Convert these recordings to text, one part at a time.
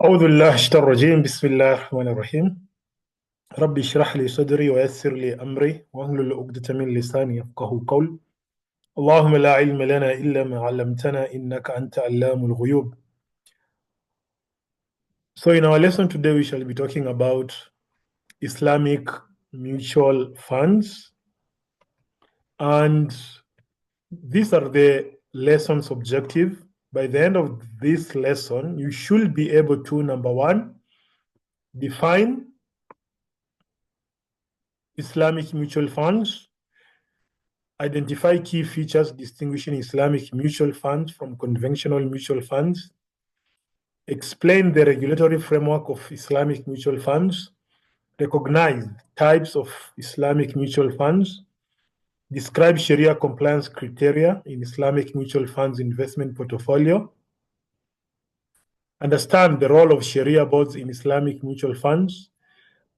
أعوذ بالله الشيطان الرجيم بسم الله الرحمن الرحيم ربي اشرح لي صدري ويسر لي أمري واحلل عقدة من لساني يفقهوا قول اللهم لا علم لنا إلا ما علمتنا إنك أنت علام الغيوب. So in our lesson today we shall be talking about Islamic mutual funds, and these are the lesson's objective. By the end of this lesson you should be able to, number one, define Islamic mutual funds, identify key features distinguishing Islamic mutual funds from conventional mutual funds, explain the regulatory framework of Islamic mutual funds, recognize types of Islamic mutual funds, describe Sharia compliance criteria in Islamic mutual funds investment portfolio, understand the role of Sharia boards in Islamic mutual funds,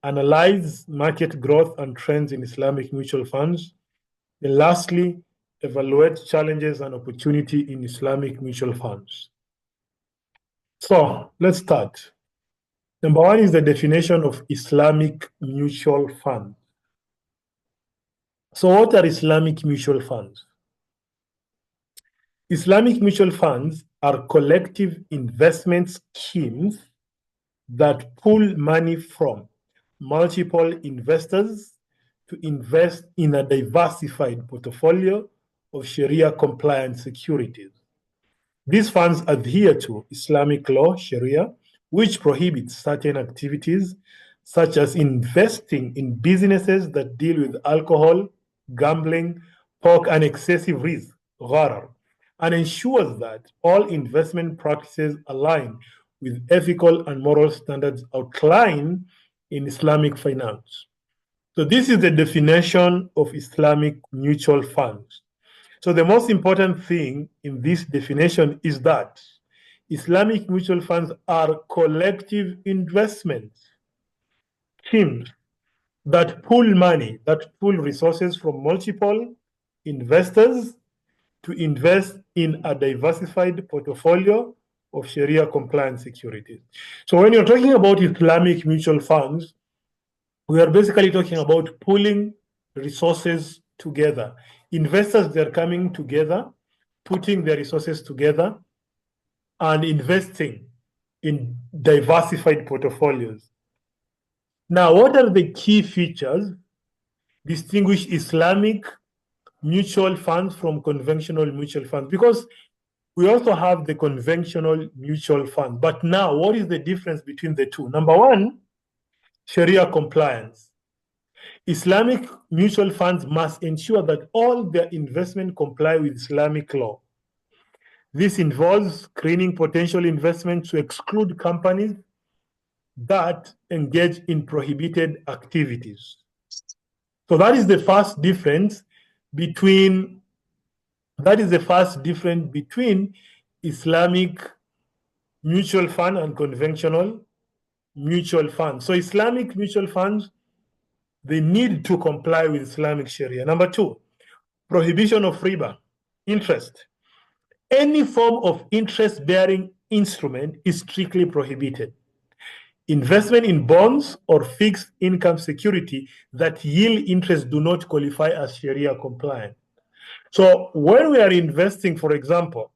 analyze market growth and trends in Islamic mutual funds, and lastly, evaluate challenges and opportunity in Islamic mutual funds. So let's start. Number one is the definition of Islamic mutual fund. So what are Islamic mutual funds? Islamic mutual funds are collective investment schemes that pool money from multiple investors to invest in a diversified portfolio of Sharia compliant securities. These funds adhere to Islamic law, Sharia, which prohibits certain activities such as investing in businesses that deal with alcohol, gambling, pork, and excessive risk, gharar, and ensures that all investment practices align with ethical and moral standards outlined in Islamic finance. So this is the definition of Islamic mutual funds. So the most important thing in this definition is that Islamic mutual funds are collective investment schemes that pool money, that pool resources from multiple investors to invest in a diversified portfolio of Sharia compliant securities. So when you're talking about Islamic mutual funds, we are basically talking about pooling resources together. Investors, they're coming together, putting their resources together, and investing in diversified portfolios. Now, what are the key features distinguish Islamic mutual funds from conventional mutual funds? Because we also have the conventional mutual fund. But now, what is the difference between the two? Number one, Sharia compliance. Islamic mutual funds must ensure that all their investment comply with Islamic law. This involves screening potential investments to exclude companies that engage in prohibited activities. So that is the first difference between Islamic mutual fund and conventional mutual funds. So Islamic mutual funds, they need to comply with Islamic Sharia. Number two, prohibition of riba, interest. Any form of interest-bearing instrument is strictly prohibited. Investment in bonds or fixed income security that yield interest do not qualify as Sharia compliant. So when we are investing, for example,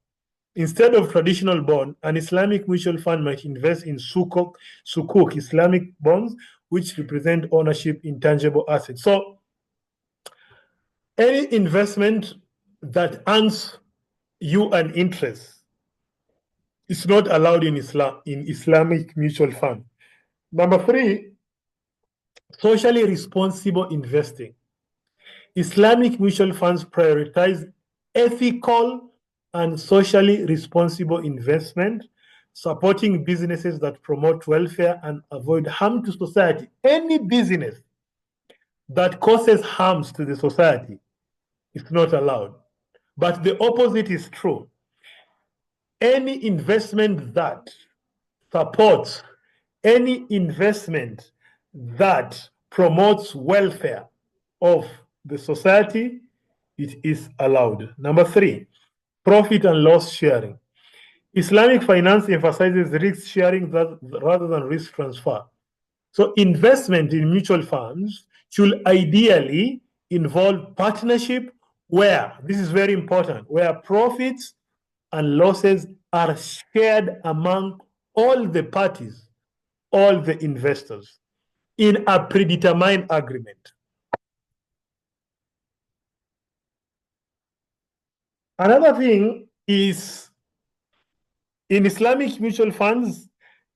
instead of traditional bond, an Islamic mutual fund might invest in sukuk, Islamic bonds, which represent ownership in tangible assets. So any investment that earns you an interest is not allowed in Islamic mutual fund. Number three, socially responsible investing. Islamic mutual funds prioritize ethical and socially responsible investment, supporting businesses that promote welfare and avoid harm to society. Any business that causes harms to the society is not allowed. But the opposite is true. Any investment that supports, any investment that promotes welfare of the society, it is allowed. Number three, profit and loss sharing. Islamic finance emphasizes risk sharing rather than risk transfer. So investment in mutual funds should ideally involve partnership where, this is very important, where profits and losses are shared among all the parties, all the investors, in a predetermined agreement. Another thing is in Islamic mutual funds,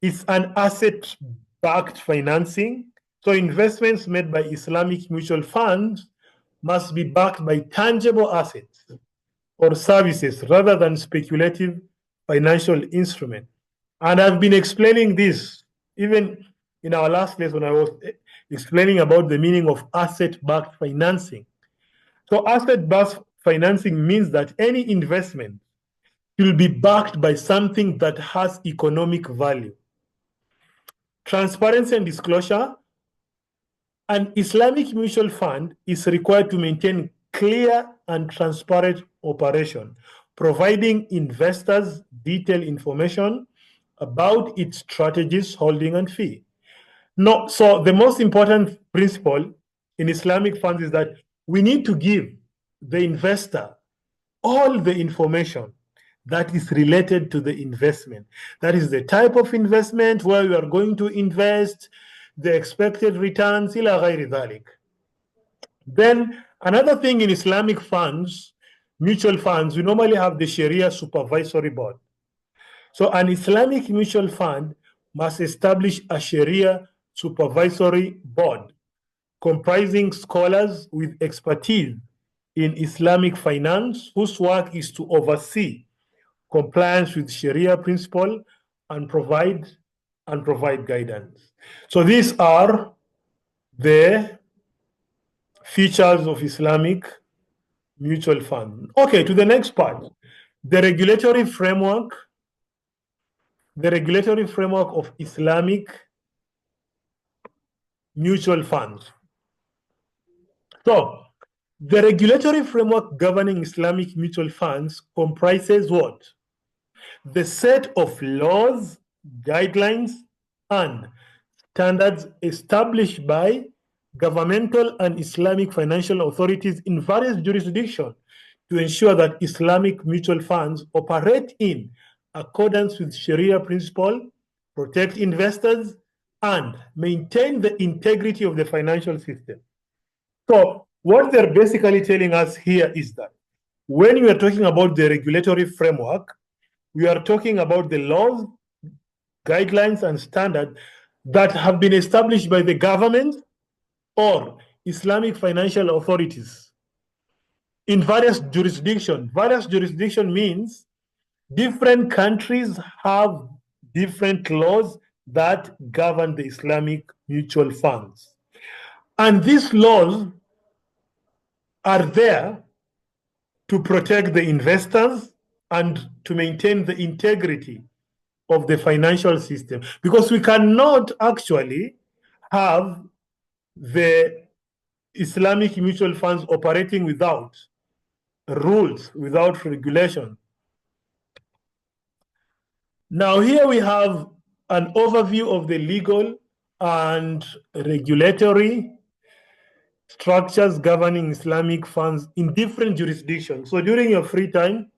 it's an asset backed financing. So investments made by Islamic mutual funds must be backed by tangible assets or services rather than speculative financial instrument. And I've been explaining this even in our last lesson. I was explaining about the meaning of asset-backed financing. So asset-backed financing means that any investment will be backed by something that has economic value. Transparency and disclosure. An Islamic mutual fund is required to maintain clear and transparent operation, providing investors detailed information about its strategies, holding, and fee. No, so the most important principle in Islamic funds is that we need to give the investor all the information that is related to the investment. That is the type of investment, where we are going to invest, the expected returns, ila ghairi dhalik. Then another thing in Islamic funds, mutual funds, we normally have the Sharia supervisory board. So an Islamic mutual fund must establish a Sharia supervisory board comprising scholars with expertise in Islamic finance, whose work is to oversee compliance with Sharia principle and provide guidance. So these are the features of Islamic mutual fund. Okay, to the next part. The regulatory framework of Islamic mutual funds. So, the regulatory framework governing Islamic mutual funds comprises what? The set of laws, guidelines, and standards established by governmental and Islamic financial authorities in various jurisdictions to ensure that Islamic mutual funds operate in accordance with Sharia principle, protect investors, and maintain the integrity of the financial system. So what they're basically telling us here is that when we are talking about the regulatory framework, we are talking about the laws, guidelines, and standards that have been established by the government or Islamic financial authorities in various jurisdictions. Various jurisdiction means different countries have different laws that govern the Islamic mutual funds. And these laws are there to protect the investors and to maintain the integrity of the financial system, because we cannot actually have the Islamic mutual funds operating without rules, without regulation. Now here we have an overview of the legal and regulatory structures governing Islamic funds in different jurisdictions. So during your free time,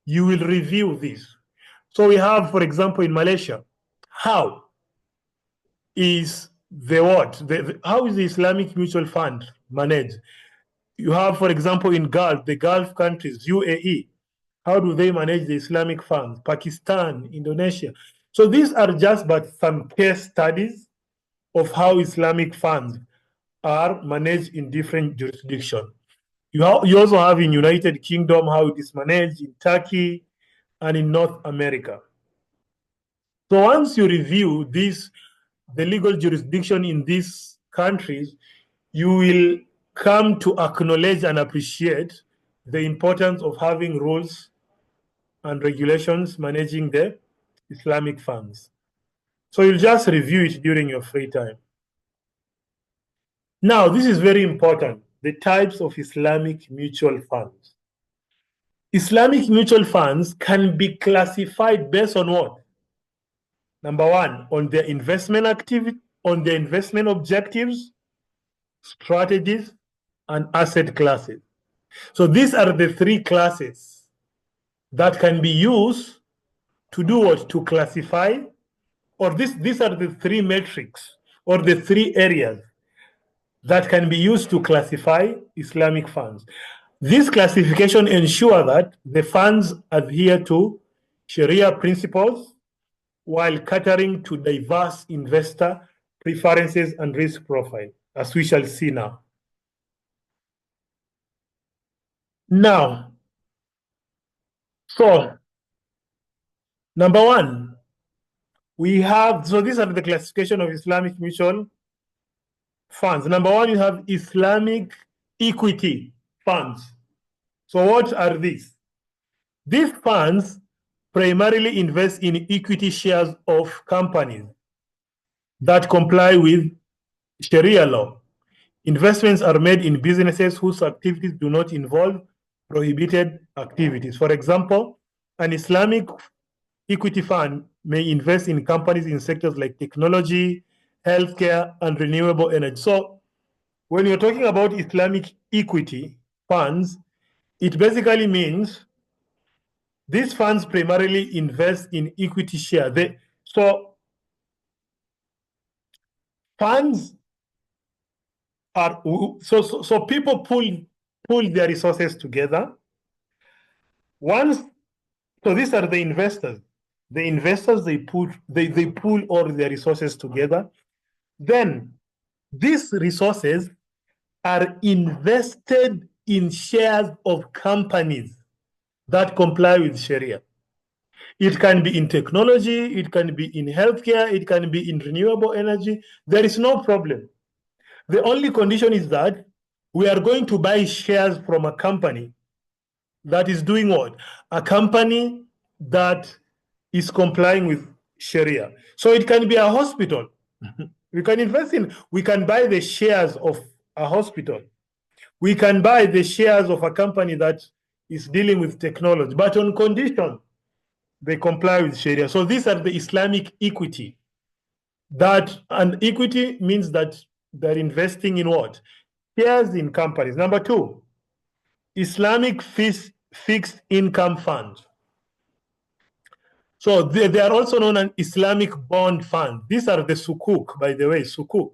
you will review this. So we have, for example, in Malaysia, how is the what? How is the Islamic mutual fund managed? You have, for example, in Gulf, the Gulf countries, UAE, how do they manage the Islamic funds? Pakistan, Indonesia. So these are just but some case studies of how Islamic funds are managed in different jurisdictions. You also have in United Kingdom how it is managed, in Turkey, and in North America. So once you review this, the legal jurisdiction in these countries, you will come to acknowledge and appreciate the importance of having rules and regulations managing the Islamic funds. So you'll just review it during your free time. Now, this is very important, the types of Islamic mutual funds. Islamic mutual funds can be classified based on what? Number one, on their investment activity, on their investment objectives, strategies, and asset classes. So these are the three classes that can be used to do what? To classify, or these are the three metrics or the three areas that can be used to classify Islamic funds. This classification ensures that the funds adhere to Sharia principles while catering to diverse investor preferences and risk profile, as we shall see now. Now, so number one, we have, so these are the classification of Islamic mutual funds. Number one, you have Islamic equity funds. So what are these? These funds primarily invest in equity shares of companies that comply with Sharia law. Investments are made in businesses whose activities do not involve prohibited activities. For example, an Islamic equity fund may invest in companies in sectors like technology, healthcare, and renewable energy. So when you're talking about Islamic equity funds, it basically means these funds primarily invest in equity share. So funds are so people pull their resources together. Once, so these are the investors. The investors they pull all their resources together. Then these resources are invested in shares of companies that comply with Sharia. It can be in technology, it can be in healthcare, it can be in renewable energy. There is no problem. The only condition is that we are going to buy shares from a company that is doing what? A company that is complying with Sharia. So it can be a hospital. We can invest in, we can buy the shares of a hospital. We can buy the shares of a company that is dealing with technology, but on condition they comply with Sharia. So these are the Islamic equity. And equity means that they're investing in what? Shares in companies. Number two, Islamic fixed income fund. So they are also known as Islamic bond fund. These are the sukuk, by the way, sukuk,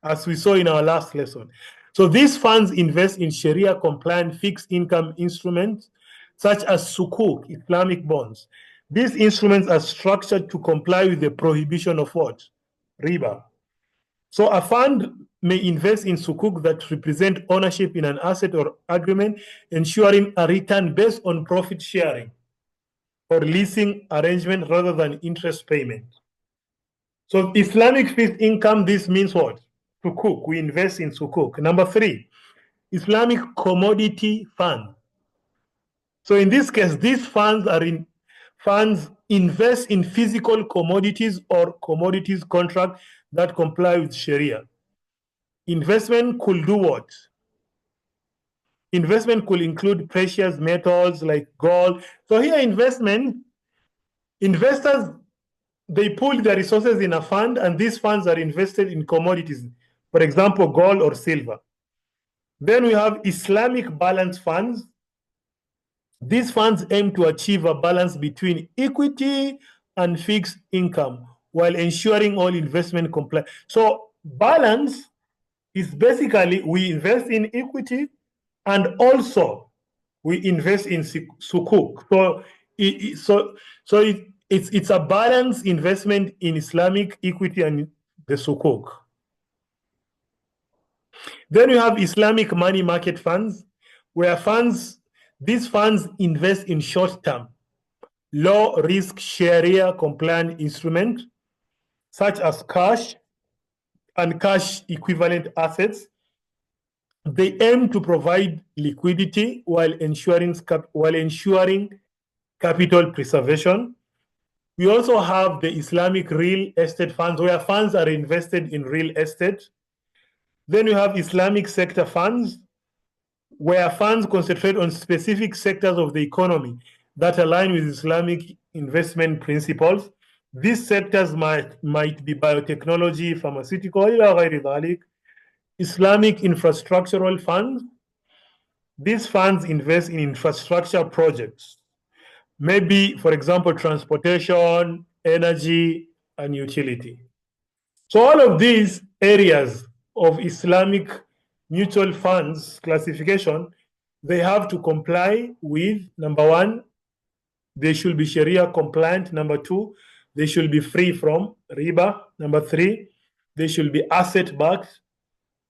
as we saw in our last lesson. So these funds invest in Sharia compliant fixed income instruments such as sukuk, Islamic bonds. These instruments are structured to comply with the prohibition of what? Riba. So a fund may invest in sukuk that represent ownership in an asset or agreement, ensuring a return based on profit sharing or leasing arrangement rather than interest payment. So Islamic fixed income, this means what? Sukuk, we invest in sukuk. Number three, Islamic commodity fund. So in this case, these funds invest in physical commodities or commodities contract that comply with Sharia. Investment could do what? Investment could include precious metals like gold. So here investors, they pool their resources in a fund and these funds are invested in commodities, for example, gold or silver. Then we have Islamic balance funds. These funds aim to achieve a balance between equity and fixed income while ensuring all investment comply. So balance is basically we invest in equity and also we invest in sukuk. So it's a balanced investment in Islamic equity and the sukuk. Then you have Islamic money market funds, where these funds invest in short-term, low-risk Sharia compliant instruments such as cash and cash equivalent assets. They aim to provide liquidity while ensuring capital preservation. We also have the Islamic real estate funds, where funds are invested in real estate. Then we have Islamic sector funds, where funds concentrate on specific sectors of the economy that align with Islamic investment principles. These sectors might be biotechnology, pharmaceutical, إلى غير ذلك. Islamic infrastructural funds. These funds invest in infrastructure projects, maybe, for example, transportation, energy, and utility. So all of these areas of Islamic mutual funds classification, they have to comply with, number one, they should be Sharia compliant. Number two, they should be free from riba. Number three, they should be asset backed.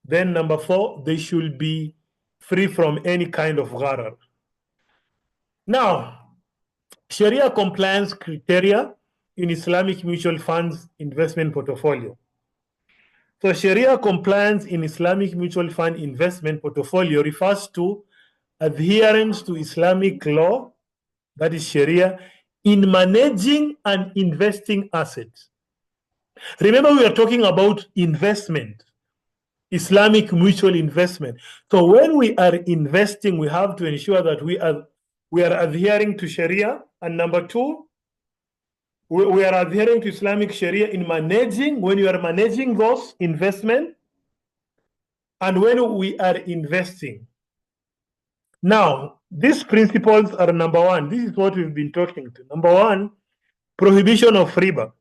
Then number four, they should be free from any kind of gharar. Now, Sharia compliance criteria in Islamic mutual funds investment portfolio. So Sharia compliance in Islamic mutual fund investment portfolio refers to adherence to Islamic law, that is Sharia, in managing and investing assets. Remember, we are talking about investment, Islamic mutual investment. So when we are investing, we have to ensure that we are adhering to Sharia. And number two, we are adhering to Islamic Sharia in managing, when you are managing those investments and when we are investing. Now, these principles are number one. This is what we've been talking to. Number one, prohibition of riba.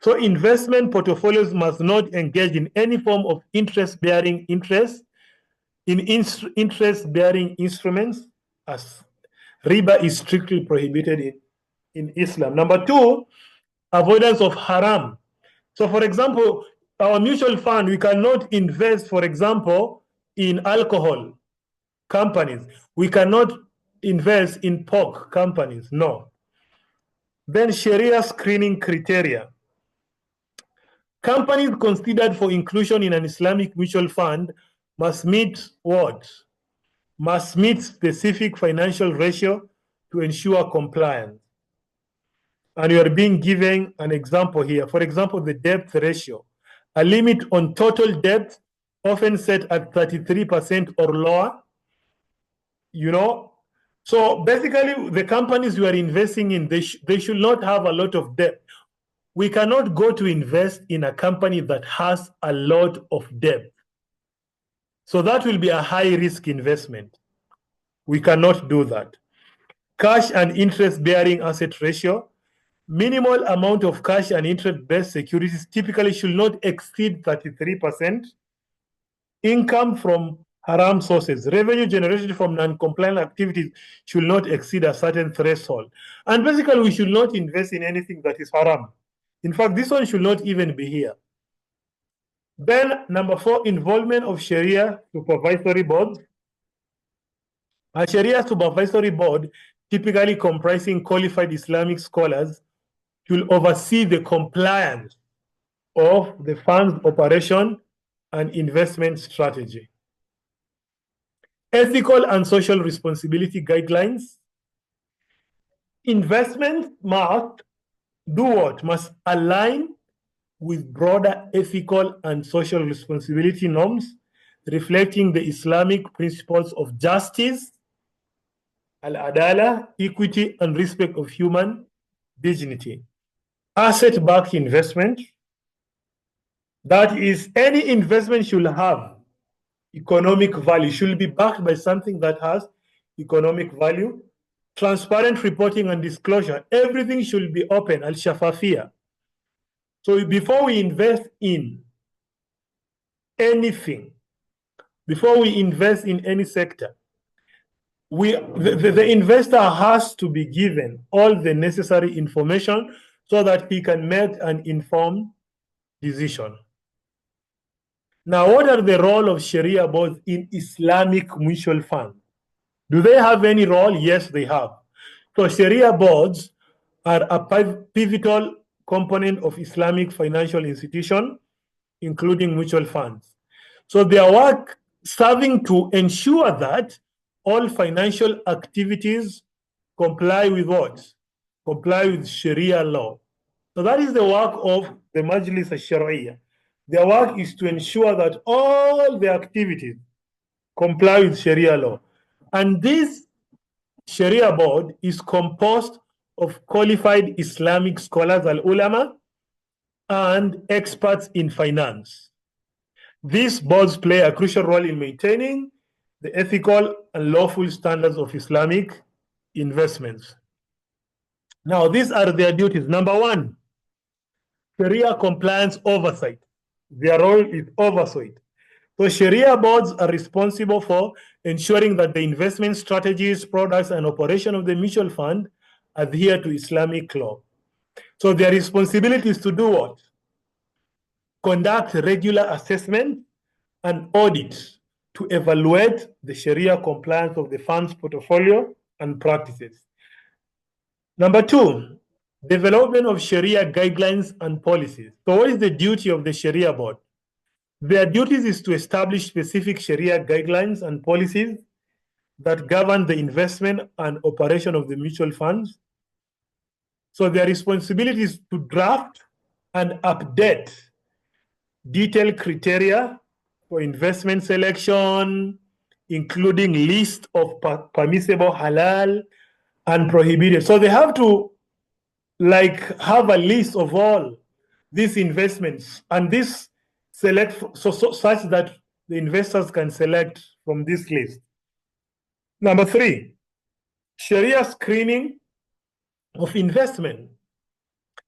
So investment portfolios must not engage in any form of interest-bearing interest-bearing instruments, as riba is strictly prohibited in Islam. Number two, avoidance of haram. So for example, our mutual fund, we cannot invest, for example, in alcohol companies. We cannot invest in pork companies, no. Then Sharia screening criteria. Companies considered for inclusion in an Islamic mutual fund must meet what? Must meet specific financial ratio to ensure compliance. And you are being given an example here. For example, the debt ratio. A limit on total debt, often set at 33% or lower. You know, so basically the companies we are investing in, they should not have a lot of debt. We cannot go to invest in a company that has a lot of debt. So that will be a high risk investment. We cannot do that. Cash and interest bearing asset ratio. Minimal amount of cash and interest-based securities typically should not exceed 33%. Income from haram sources. Revenue generated from non-compliant activities should not exceed a certain threshold. And basically, we should not invest in anything that is haram. In fact, this one should not even be here. Then, number four, involvement of Sharia supervisory boards. A Sharia supervisory board, typically comprising qualified Islamic scholars, will oversee the compliance of the fund's operation and investment strategy. Ethical and social responsibility guidelines. Investment must do what? Must align with broader ethical and social responsibility norms, reflecting the Islamic principles of justice, al-adala, equity, and respect of human dignity. Asset-backed investment. That is, any investment should have economic value, should be backed by something that has economic value. Transparent reporting and disclosure. Everything should be open, al-shafafiyah. So before we invest in anything, before we invest in any sector, the investor has to be given all the necessary information so that he can make an informed decision. Now, what are the role of Sharia boards in Islamic mutual funds? Do they have any role? Yes, they have. So Sharia boards are a pivotal component of Islamic financial institution, including mutual funds. So their work serving to ensure that all financial activities comply with what? Comply with Sharia law. So that is the work of the Majlis al-Shariah. Their work is to ensure that all the activities comply with Sharia law. And this Sharia board is composed of qualified Islamic scholars, al-ulama, and experts in finance. These boards play a crucial role in maintaining the ethical and lawful standards of Islamic investments. Now, these are their duties. Number one, Sharia compliance oversight. Their role is oversight. So Sharia boards are responsible for ensuring that the investment strategies, products, and operation of the mutual fund adhere to Islamic law. So their responsibility is to do what? Conduct regular assessment and audit to evaluate the Sharia compliance of the fund's portfolio and practices. Number two, development of Sharia guidelines and policies. So what is the duty of the Sharia board? Their duties is to establish specific Sharia guidelines and policies that govern the investment and operation of the mutual funds. So their responsibility is to draft and update detailed criteria for investment selection, including list of permissible halal and prohibited. So they have to have a list of all these investments and this select such that the investors can select from this list. Number three, Sharia screening of investment.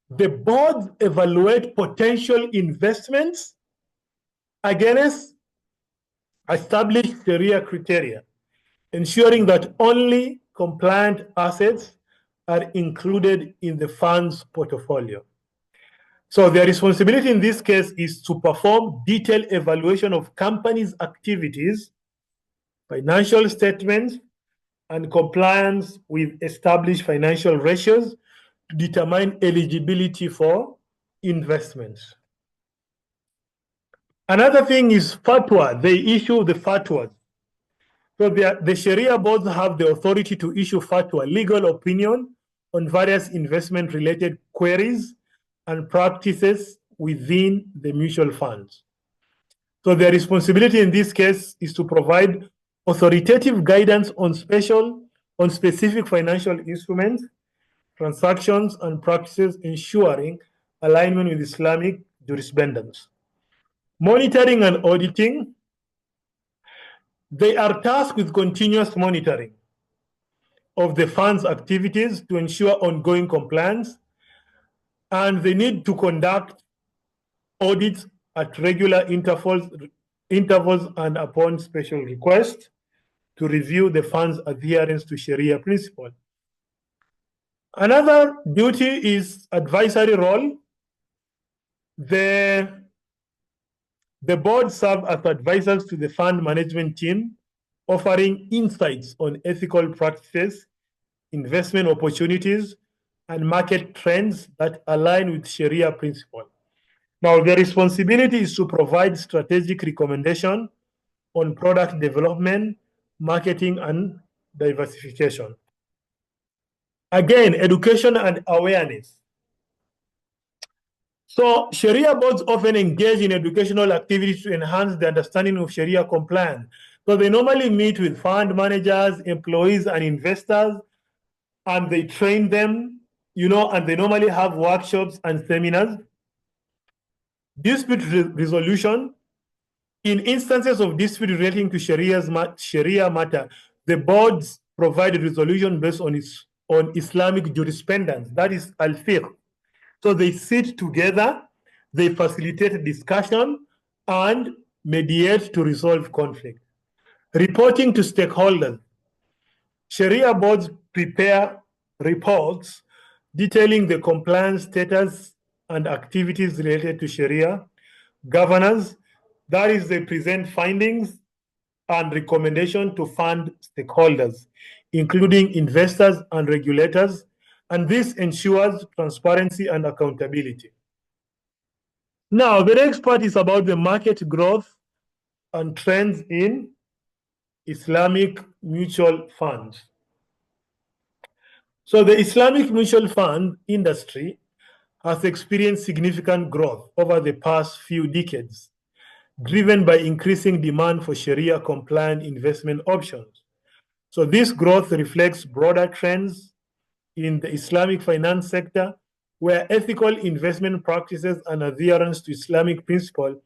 The board evaluate potential investments against established Sharia criteria, ensuring that only compliant assets are included in the fund's portfolio. So their responsibility in this case is to perform detailed evaluation of companies' activities, financial statements, and compliance with established financial ratios to determine eligibility for investments. Another thing is fatwa. They issue the fatwas. So the Sharia boards have the authority to issue fatwa, legal opinion on various investment-related queries and practices within the mutual funds. So their responsibility in this case is to provide authoritative guidance on specific financial instruments, transactions, and practices, ensuring alignment with Islamic jurisprudence. Monitoring and auditing. They are tasked with continuous monitoring of the fund's activities to ensure ongoing compliance, and they need to conduct audits at regular intervals and upon special request to review the fund's adherence to Sharia principles. Another duty is advisory role. The board serve as advisors to the fund management team, offering insights on ethical practices, investment opportunities, and market trends that align with Sharia principles. Now, the responsibility is to provide strategic recommendation on product development, marketing, and diversification. Again, education and awareness. So Sharia boards often engage in educational activities to enhance the understanding of Sharia compliance. So they normally meet with fund managers, employees, and investors, and they train them, and they normally have workshops and seminars. Dispute resolution. In instances of dispute relating to Sharia matter, the boards provide resolution based on Islamic jurisprudence, that is al-fiqh. So they sit together, they facilitate discussion, and mediate to resolve conflict. Reporting to stakeholders. Sharia boards prepare reports detailing the compliance status and activities related to Sharia governance. That is, they present findings and recommendations to fund stakeholders, including investors and regulators, and this ensures transparency and accountability. Now, the next part is about the market growth and trends in Islamic mutual funds. So the Islamic mutual fund industry has experienced significant growth over the past few decades, driven by increasing demand for Sharia compliant investment options. So this growth reflects broader trends in the Islamic finance sector, where ethical investment practices and adherence to Islamic principles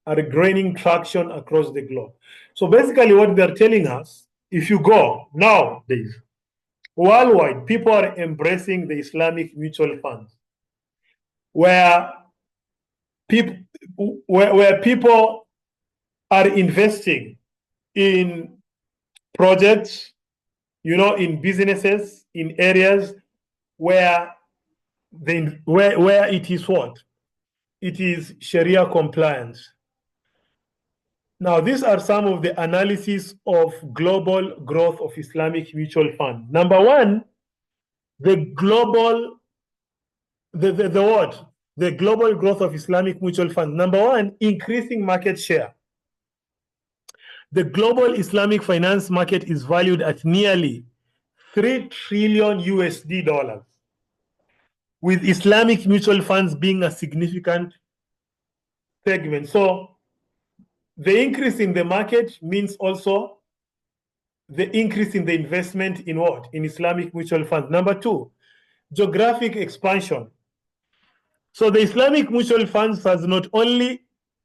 are gaining traction across the globe. So basically, what they're telling us, if you go nowadays, worldwide, people are embracing the Islamic mutual funds, where people where people are investing in projects, in businesses, in areas where where it is what? It is Sharia compliance. Now, these are some of the analysis of global growth of Islamic mutual fund. Number one, the global the what? The global growth of Islamic mutual fund. Number one, increasing market share. The global Islamic finance market is valued at nearly 3 trillion USD dollars, with Islamic mutual funds being a significant segment. So the increase in the market means also the increase in the investment in what? In Islamic mutual funds. Number two, geographic expansion. So the Islamic mutual funds has not only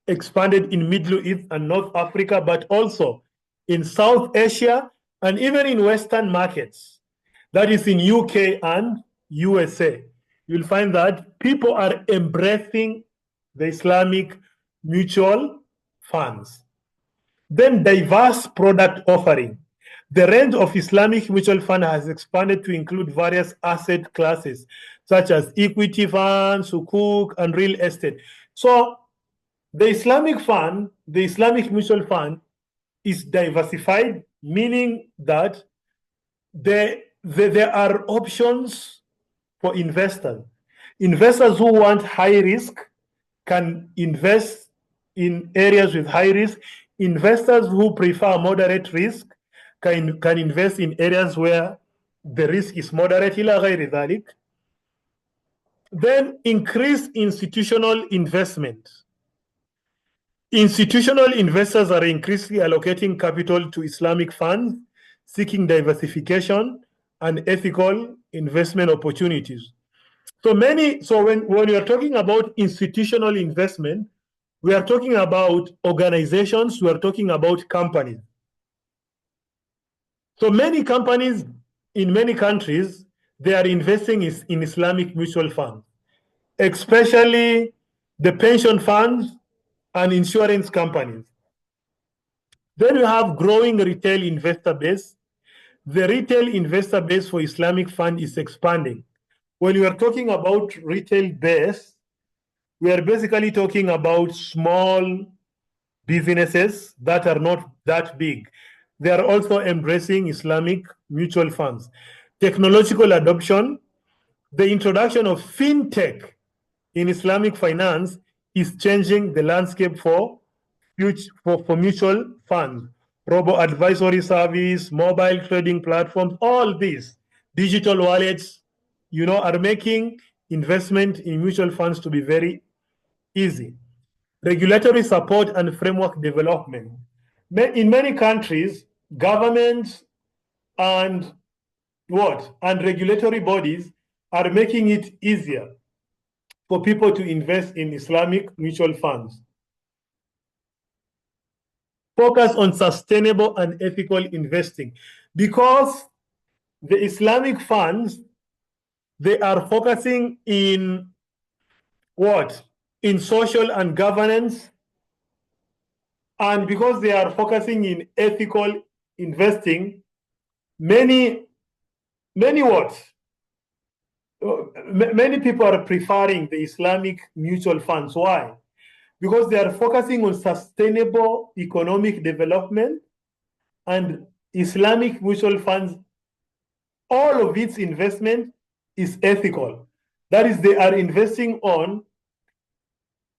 expanded in Middle East and North Africa, but also in South Asia and even in Western markets. That is in UK and USA. You'll find that people are embracing the Islamic mutual funds. Then diverse product offering. The range of Islamic mutual fund has expanded to include various asset classes, such as equity funds, sukuk, and real estate. So the Islamic mutual fund is diversified, meaning that there are options for investors. Investors who want high risk can invest in areas with high risk. Investors who prefer moderate risk can invest in areas where the risk is moderate. Then increase institutional investment. Institutional investors are increasingly allocating capital to Islamic funds, seeking diversification and ethical investment opportunities. So when we are talking about institutional investment, we are talking about organizations, we are talking about companies. So many companies in many countries, they are investing in Islamic mutual funds, especially the pension funds and insurance companies. Then we have growing retail investor base. The retail investor base for Islamic fund is expanding. When we are talking about retail base, we are basically talking about small businesses that are not that big. They are also embracing Islamic mutual funds. Technological adoption, the introduction of fintech in Islamic finance is changing the landscape for mutual funds. Robo advisory service, mobile trading platforms, all these digital wallets, are making investment in mutual funds to be very easy. Regulatory support and framework development. In many countries, governments and regulatory bodies are making it easier for people to invest in Islamic mutual funds. Focus on sustainable and ethical investing, because the Islamic funds, they are focusing in what? In social and governance. And because they are focusing in ethical investing, many people are preferring the Islamic mutual funds. Why? Because they are focusing on sustainable economic development, and Islamic mutual funds, all of its investment is ethical. That is, they are investing on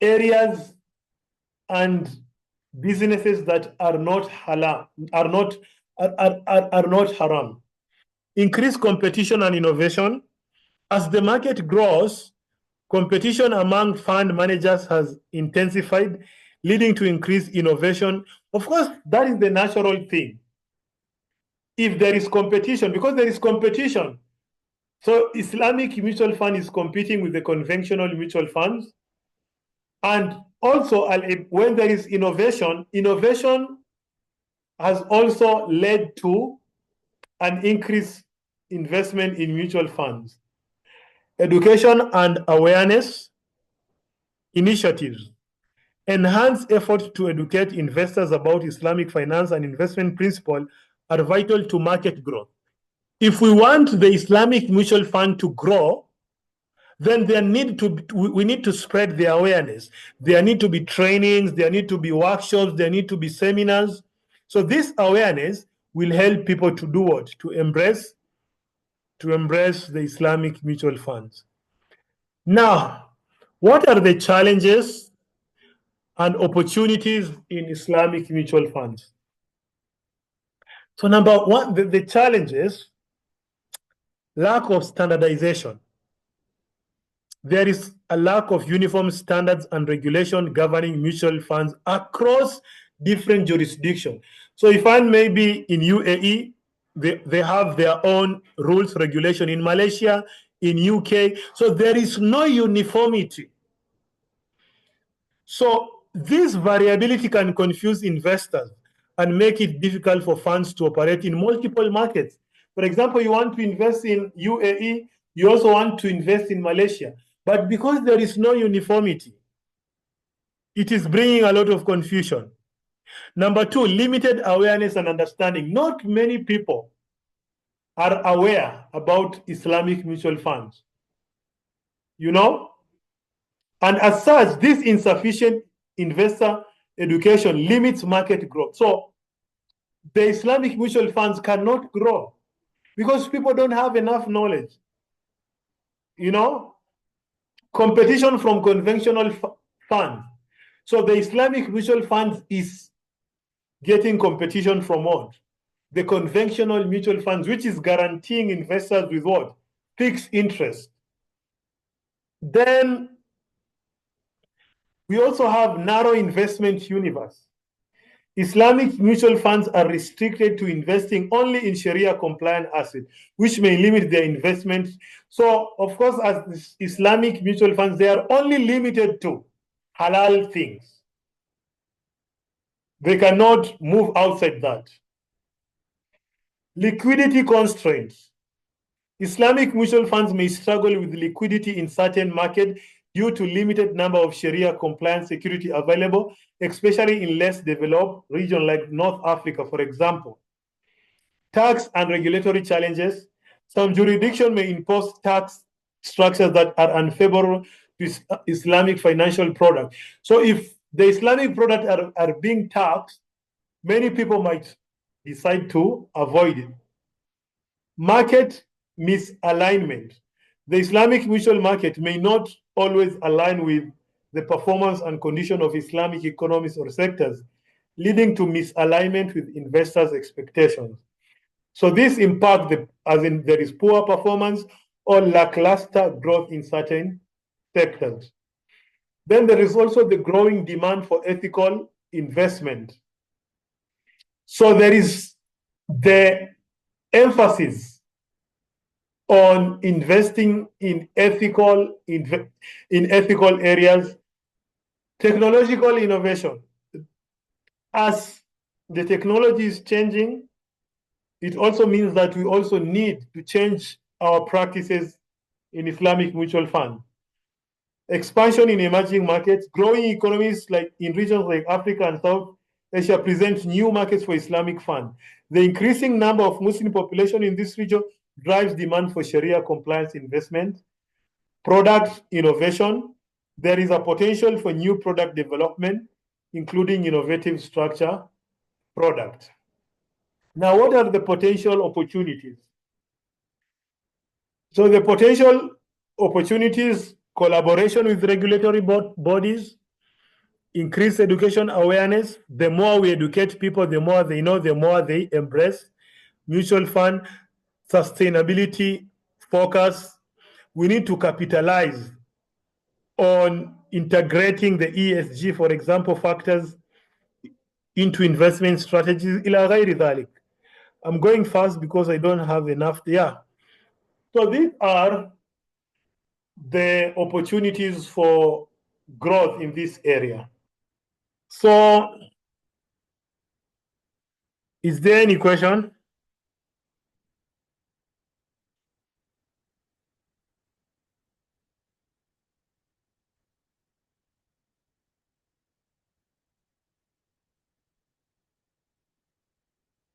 areas and businesses that are not halal, are not haram. Increase competition and innovation. As the market grows, competition among fund managers has intensified, leading to increased innovation. Of course, that is the natural thing. If there is competition, because there is competition, so Islamic mutual fund is competing with the conventional mutual funds. And also, when there is innovation, innovation has also led to an increased investment in mutual funds. Education and awareness initiatives enhance efforts to educate investors about Islamic finance and investment principles are vital to market growth. If we want the Islamic mutual fund to grow, then we need to spread the awareness. There need to be trainings, there need to be workshops, there need to be seminars. So this awareness will help people to do what? To embrace the Islamic mutual funds. Now, what are the challenges and opportunities in Islamic mutual funds? So number one, the challenges, lack of standardization. There is a lack of uniform standards and regulation governing mutual funds across different jurisdictions. So if I may be in UAE, they have their own rules, regulation in Malaysia, in UK. So there is no uniformity. So this variability can confuse investors and make it difficult for funds to operate in multiple markets. For example, you want to invest in UAE, you also want to invest in Malaysia. But because there is no uniformity, it is bringing a lot of confusion. Number two, limited awareness and understanding. Not many people are aware about Islamic mutual funds. You know? And as such, this insufficient investor education limits market growth. So the Islamic mutual funds cannot grow because people don't have enough knowledge. You know? Competition from conventional funds. So the Islamic mutual funds is getting competition from what? The conventional mutual funds, which is guaranteeing investors with what? Fixed interest. Then we also have narrow investment universe. Islamic mutual funds are restricted to investing only in Sharia compliant assets, which may limit their investment. So, of course, as Islamic mutual funds, they are only limited to halal things. They cannot move outside that. Liquidity constraints. Islamic mutual funds may struggle with liquidity in certain markets due to limited number of Sharia compliant security available, especially in less developed regions like North Africa, for example. Tax and regulatory challenges. Some jurisdictions may impose tax structures that are unfavorable to Islamic financial products. So if the Islamic products are being taxed, many people might decide to avoid it. Market misalignment. The Islamic mutual market may not always align with the performance and condition of Islamic economies or sectors, leading to misalignment with investors' expectations. So this impact, as in there is poor performance or lackluster growth in certain sectors. Then there is also the growing demand for ethical investment. So there is the emphasis on investing in ethical areas, technological innovation. As the technology is changing, it also means that we also need to change our practices in Islamic mutual fund. Expansion in emerging markets, growing economies like in regions like Africa and South Asia present new markets for Islamic fund. The increasing number of Muslim population in this region drives demand for Sharia compliance investment. Product innovation, there is a potential for new product development, including innovative structure product. Now, what are the potential opportunities? So the potential opportunities, collaboration with regulatory bodies, increase education awareness. The more we educate people, the more they know, the more they embrace. Mutual fund, sustainability, focus. We need to capitalize on integrating the ESG, for example, factors into investment strategies. إلى غير ذلك. I'm going fast because I don't have enough. Yeah. So these are the opportunities for growth in this area. So, is there any question?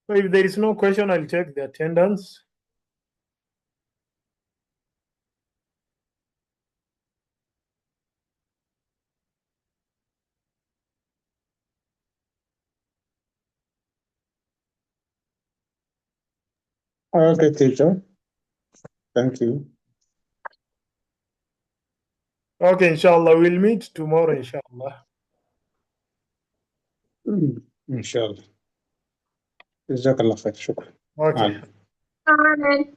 So if there is no question, I'll check the attendance. Okay, teacher. Thank you. Okay, inshallah, we'll meet tomorrow, inshallah. إن شاء الله. جزاك الله خير. شكرا. Okay. Amen.